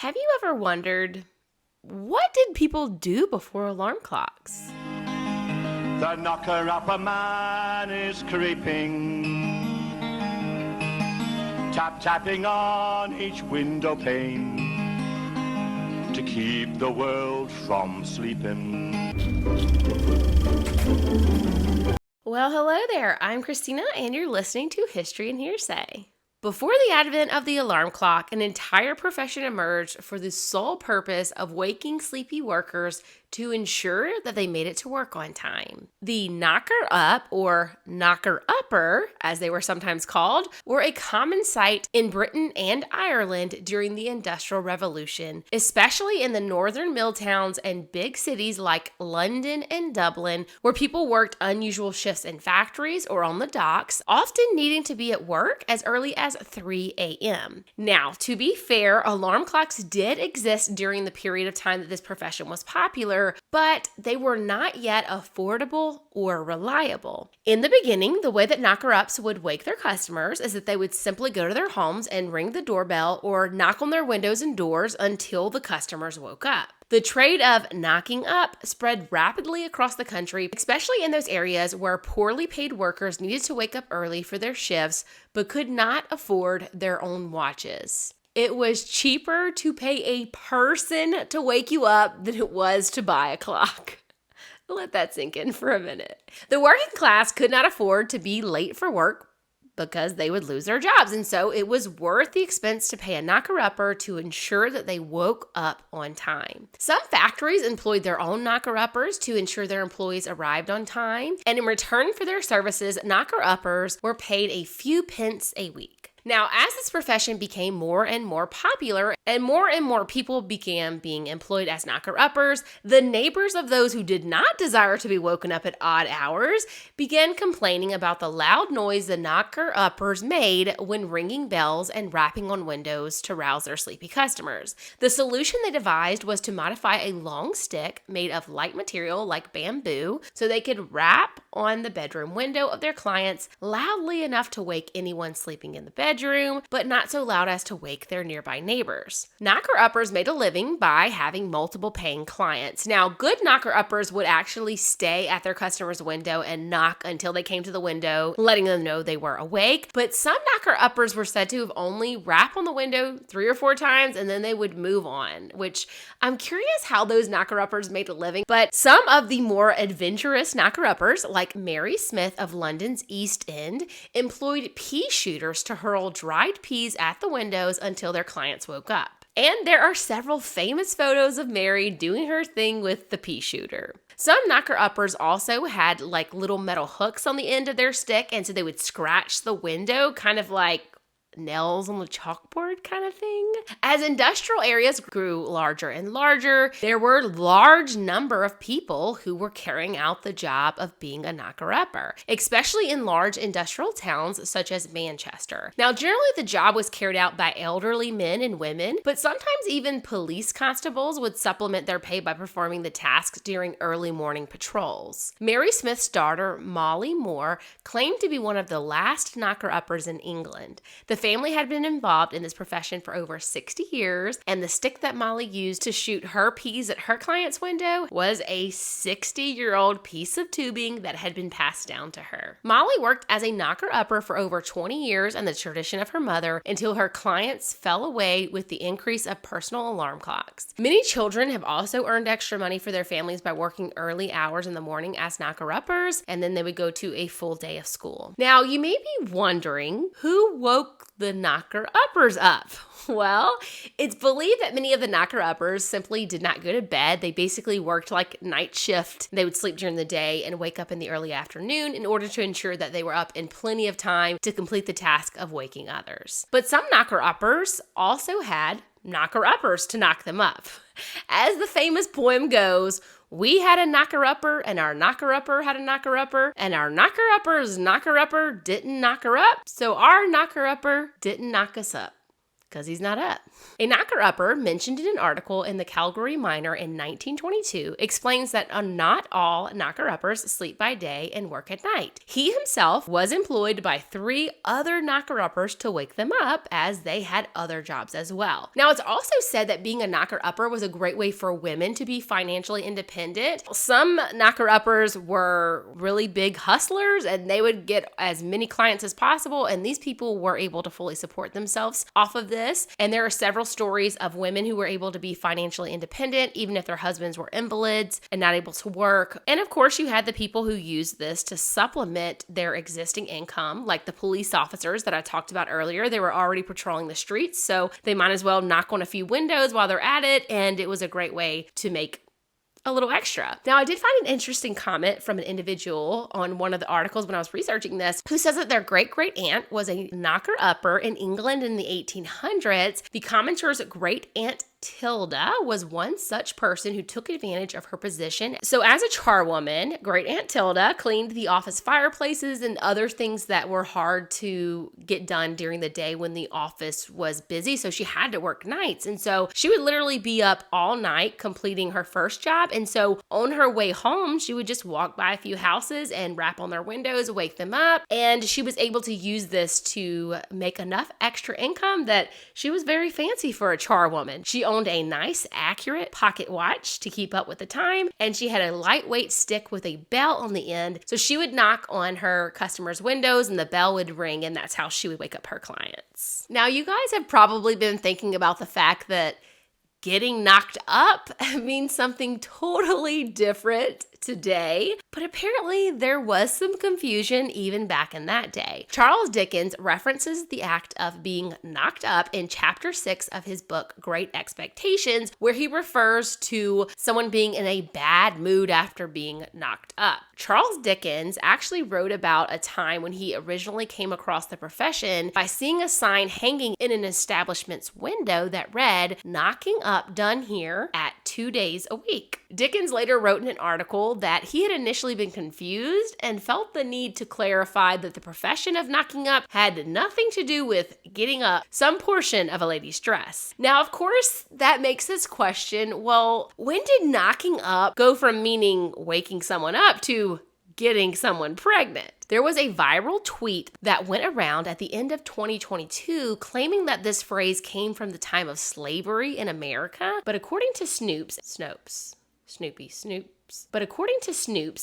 Have you ever wondered, what did people do before alarm clocks? The knocker-upper man is creeping, tap-tapping on each window pane to keep the world from sleeping. Well, hello there. I'm Christina, and you're listening to History and Hearsay. Before the advent of the alarm clock, an entire profession emerged for the sole purpose of waking sleepy workers to ensure that they made it to work on time. The knocker-up, or knocker-upper, as they were sometimes called, were a common sight in Britain and Ireland during the Industrial Revolution, especially in the northern mill towns and big cities like London and Dublin, where people worked unusual shifts in factories or on the docks, often needing to be at work as early as 3 a.m. Now, to be fair, alarm clocks did exist during the period of time that this profession was popular, but they were not yet affordable or reliable. In the beginning, the way that knocker-ups would wake their customers is that they would simply go to their homes and ring the doorbell or knock on their windows and doors until the customers woke up. The trade of knocking up spread rapidly across the country, especially in those areas where poorly paid workers needed to wake up early for their shifts but could not afford their own watches. It was cheaper to pay a person to wake you up than it was to buy a clock. Let that sink in for a minute. The working class could not afford to be late for work because they would lose their jobs, and so it was worth the expense to pay a knocker-upper to ensure that they woke up on time. Some factories employed their own knocker-uppers to ensure their employees arrived on time, and in return for their services, knocker-uppers were paid a few pence a week. Now, as this profession became more and more popular and more people began being employed as knocker-uppers, the neighbors of those who did not desire to be woken up at odd hours began complaining about the loud noise the knocker-uppers made when ringing bells and rapping on windows to rouse their sleepy customers. The solution they devised was to modify a long stick made of light material like bamboo so they could rap on the bedroom window of their clients loudly enough to wake anyone sleeping in the bedroom, but not so loud as to wake their nearby neighbors. Knocker-uppers made a living by having multiple paying clients. Now, good knocker-uppers would actually stay at their customer's window and knock until they came to the window, letting them know they were awake, but some knocker-uppers were said to have only rapped on the window 3 or 4 times and then they would move on, which I'm curious how those knocker-uppers made a living, but some of the more adventurous knocker-uppers, like Mary Smith of London's East End, employed pea shooters to hurl dried peas at the windows until their clients woke up. And there are several famous photos of Mary doing her thing with the pea shooter. Some knocker-uppers also had like little metal hooks on the end of their stick, and so they would scratch the window, kind of like nails on the chalkboard kind of thing. As industrial areas grew larger and larger, there were a large number of people who were carrying out the job of being a knocker-upper, especially in large industrial towns such as Manchester. Now, generally the job was carried out by elderly men and women, but sometimes even police constables would supplement their pay by performing the tasks during early morning patrols. Mary Smith's daughter, Molly Moore, claimed to be one of the last knocker-uppers in England. The family had been involved in this profession for over 60 years, and the stick that Molly used to shoot her peas at her client's window was a 60-year-old piece of tubing that had been passed down to her. Molly worked as a knocker-upper for over 20 years in the tradition of her mother until her clients fell away with the increase of personal alarm clocks. Many children have also earned extra money for their families by working early hours in the morning as knocker-uppers, and then they would go to a full day of school. Now, you may be wondering, who woke the knocker-uppers up? Well, it's believed that many of the knocker-uppers simply did not go to bed. They basically worked like night shift. They would sleep during the day and wake up in the early afternoon in order to ensure that they were up in plenty of time to complete the task of waking others. But some knocker-uppers also had knocker-uppers to knock them up. As the famous poem goes, we had a knocker-upper, and our knocker-upper had a knocker-upper, and our knocker-upper's knocker-upper didn't knock her up, so our knocker-upper didn't knock us up. Because he's not up. A knocker-upper mentioned in an article in the Calgary Miner in 1922 explains that not all knocker-uppers sleep by day and work at night. He himself was employed by 3 other knocker-uppers to wake them up, as they had other jobs as well. Now, it's also said that being a knocker-upper was a great way for women to be financially independent. Some knocker-uppers were really big hustlers, and they would get as many clients as possible, and these people were able to fully support themselves off of this. And there are several stories of women who were able to be financially independent, even if their husbands were invalids and not able to work. And of course, you had the people who used this to supplement their existing income, like the police officers that I talked about earlier. They were already patrolling the streets, so they might as well knock on a few windows while they're at it. And it was a great way to make a little extra. Now, I did find an interesting comment from an individual on one of the articles when I was researching this, who says that their great-great-aunt was a knocker-upper in England in the 1800s. The commenter's great-aunt Tilda was one such person who took advantage of her position. So as a charwoman, Great Aunt Tilda cleaned the office fireplaces and other things that were hard to get done during the day when the office was busy. So she had to work nights. And so she would literally be up all night completing her first job. And so on her way home, she would just walk by a few houses and rap on their windows, wake them up. And she was able to use this to make enough extra income that she was very fancy for a charwoman. She owned a nice, accurate pocket watch to keep up with the time, and she had a lightweight stick with a bell on the end. So she would knock on her customers' windows and the bell would ring, and that's how she would wake up her clients. Now, you guys have probably been thinking about the fact that getting knocked up means something totally different today, but apparently there was some confusion even back in that day. Charles Dickens references the act of being knocked up in chapter 6 of his book, Great Expectations, where he refers to someone being in a bad mood after being knocked up. Charles Dickens actually wrote about a time when he originally came across the profession by seeing a sign hanging in an establishment's window that read, "Knocking up done here at 2 days a week." Dickens later wrote in an article that he had initially been confused and felt the need to clarify that the profession of knocking up had nothing to do with getting up some portion of a lady's dress. Now, of course, that makes us question, well, when did knocking up go from meaning waking someone up to getting someone pregnant? There was a viral tweet that went around at the end of 2022 claiming that this phrase came from the time of slavery in America, but according to Snopes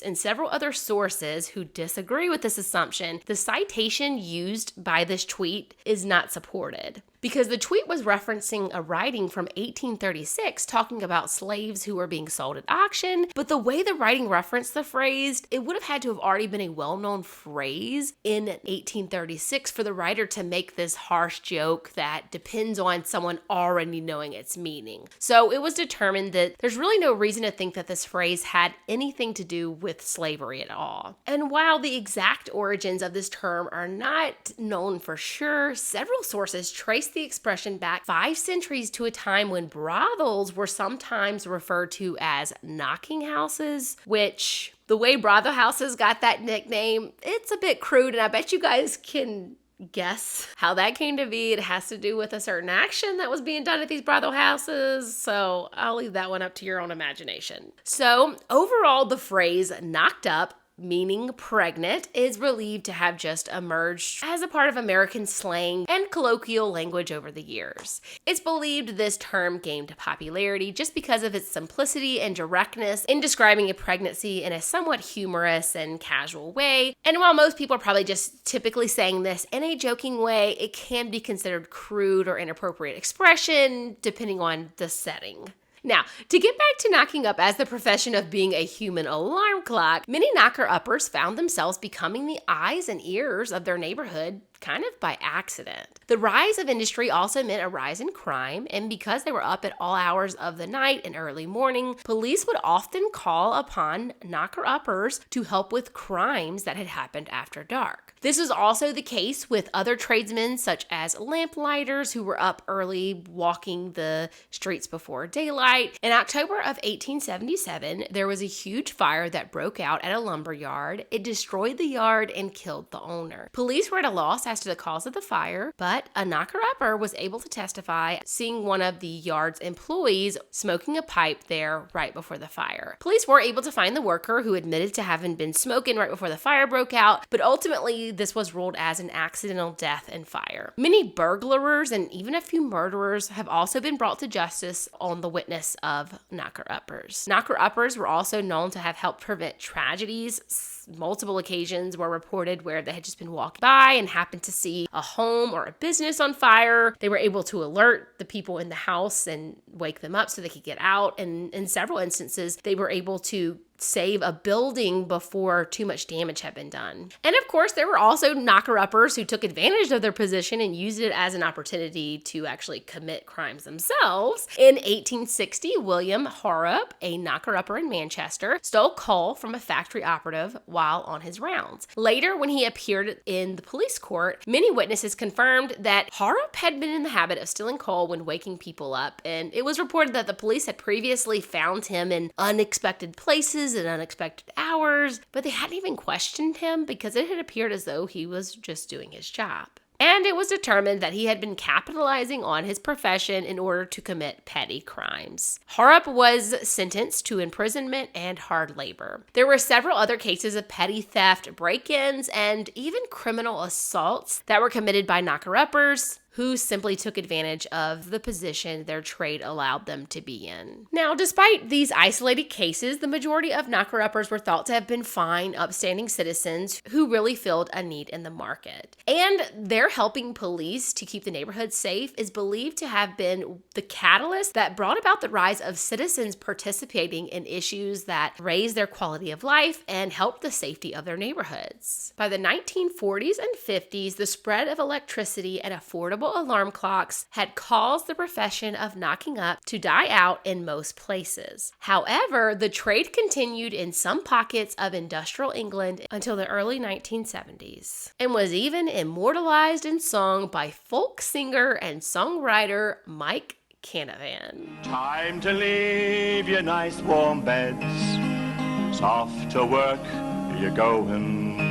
and several other sources who disagree with this assumption, the citation used by this tweet is not supported. Because the tweet was referencing a writing from 1836 talking about slaves who were being sold at auction, but the way the writing referenced the phrase, it would have had to have already been a well-known phrase in 1836 for the writer to make this harsh joke that depends on someone already knowing its meaning. So it was determined that there's really no reason to think that this phrase had anything to do with slavery at all. And while the exact origins of this term are not known for sure, several sources trace the expression back 5 centuries to a time when brothels were sometimes referred to as knocking houses, which the way brothel houses got that nickname, it's a bit crude, and I bet you guys can guess how that came to be. It has to do with a certain action that was being done at these brothel houses, so I'll leave that one up to your own imagination. So overall, the phrase knocked up, meaning pregnant, is believed to have just emerged as a part of American slang and colloquial language over the years. It's believed this term gained popularity just because of its simplicity and directness in describing a pregnancy in a somewhat humorous and casual way. And while most people are probably just typically saying this in a joking way, it can be considered crude or inappropriate expression depending on the setting. Now, to get back to knocking up as the profession of being a human alarm clock, many knocker-uppers found themselves becoming the eyes and ears of their neighborhood kind of by accident. The rise of industry also meant a rise in crime, and because they were up at all hours of the night and early morning, police would often call upon knocker-uppers to help with crimes that had happened after dark. This was also the case with other tradesmen such as lamplighters who were up early walking the streets before daylight. In October of 1877, there was a huge fire that broke out at a lumber yard. It destroyed the yard and killed the owner. Police were at a loss as to the cause of the fire, but a knocker-upper was able to testify, seeing one of the yard's employees smoking a pipe there right before the fire. Police were able to find the worker who admitted to having been smoking right before the fire broke out, but ultimately this was ruled as an accidental death and fire. Many burglars and even a few murderers have also been brought to justice on the witness of knocker-uppers. Knocker-uppers were also known to have helped prevent tragedies. Multiple occasions were reported where they had just been walking by and happened to see a home or a business on fire. They were able to alert the people in the house and wake them up so they could get out. And in several instances, they were able to save a building before too much damage had been done. And of course, there were also knocker-uppers who took advantage of their position and used it as an opportunity to actually commit crimes themselves. In 1860, William Harrop, a knocker-upper in Manchester, stole coal from a factory operative while on his rounds. Later, when he appeared in the police court, many witnesses confirmed that Harrop had been in the habit of stealing coal when waking people up, and it was reported that the police had previously found him in unexpected places at unexpected hours, but they hadn't even questioned him because it had appeared as though he was just doing his job. And it was determined that he had been capitalizing on his profession in order to commit petty crimes. Harrop was sentenced to imprisonment and hard labor. There were several other cases of petty theft, break-ins, and even criminal assaults that were committed by knocker-uppers who simply took advantage of the position their trade allowed them to be in. Now, despite these isolated cases, the majority of knocker-uppers were thought to have been fine, upstanding citizens who really filled a need in the market. And their helping police to keep the neighborhood safe is believed to have been the catalyst that brought about the rise of citizens participating in issues that raised their quality of life and helped the safety of their neighborhoods. By the 1940s and 50s, the spread of electricity and affordable alarm clocks had caused the profession of knocking up to die out in most places. However, the trade continued in some pockets of industrial England until the early 1970s and was even immortalized in song by folk singer and songwriter Mike Canavan. Time to leave your nice warm beds. It's off to work you're going.